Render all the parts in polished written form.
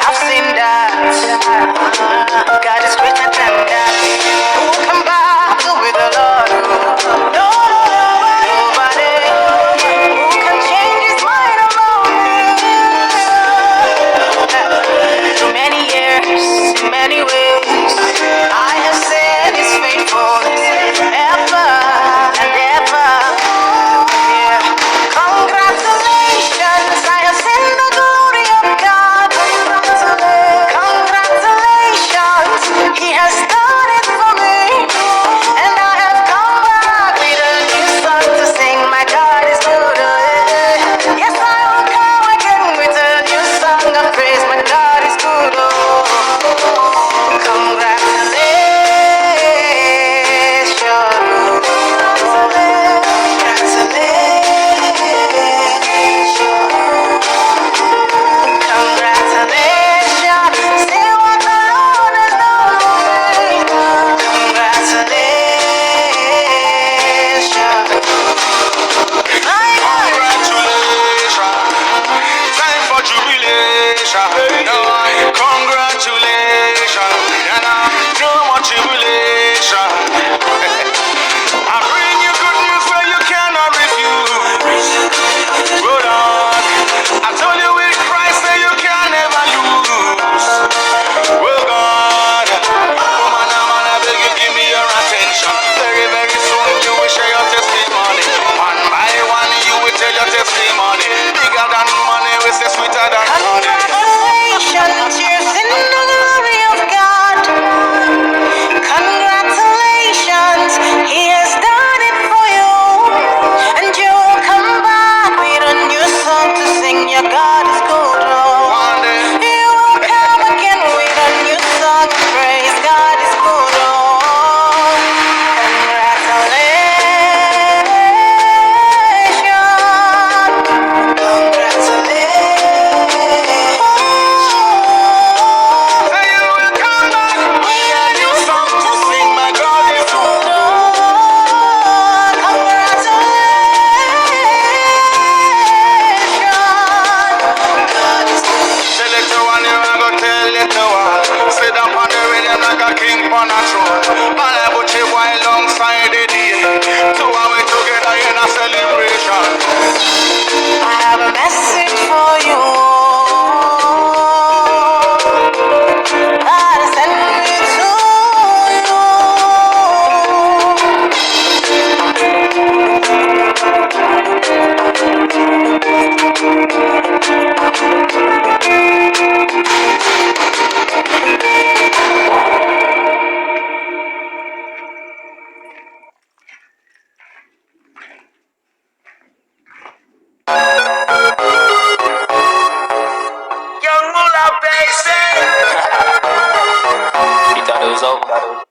I've seen that. God is greater than that. Who can battle with the Lord? No, nobody. Who can change his mind about me? Through many years, in many ways, I have seen his faithfulness ever and ever. Yeah. Congratulations, I have seen the glory of God. Congratulations, He has done it for me. And I have come back with a new song to sing. My God is good. Yes, I will come again with a new song of praise. My God is good. Congratulations, see what the Lord has done for me. Congratulations, my God. Congratulations, time for jubilation. Congratulations, no more tribulation. I bring you good news where you cannot refuse. Hold on, I told you with Christ that you can never lose. Well, God, woman, man, I beg you, give me your attention. Very, very soon you will share your testimony. One by one you will tell your testimony. Bigger than money, we say sweeter than honey. Congratulations, you've seen the glory of God. Congratulations, He has done it for you. And you will come back with a new song to sing. Your God is good. One day, You will come again with a new song of praise. God is good. say you will come back with a new song to sing. My God is good. Tell it to one, you are gonna tell it to one. Sit up on the rhythm like a king on a throne. Man, I put you alongside the day. Two of we together in a celebration. I have a message for you. God has sent me to Young Mula Basie. You thought it was over?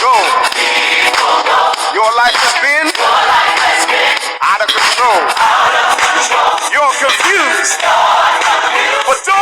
go. Your life has been out of control. You're confused, but don't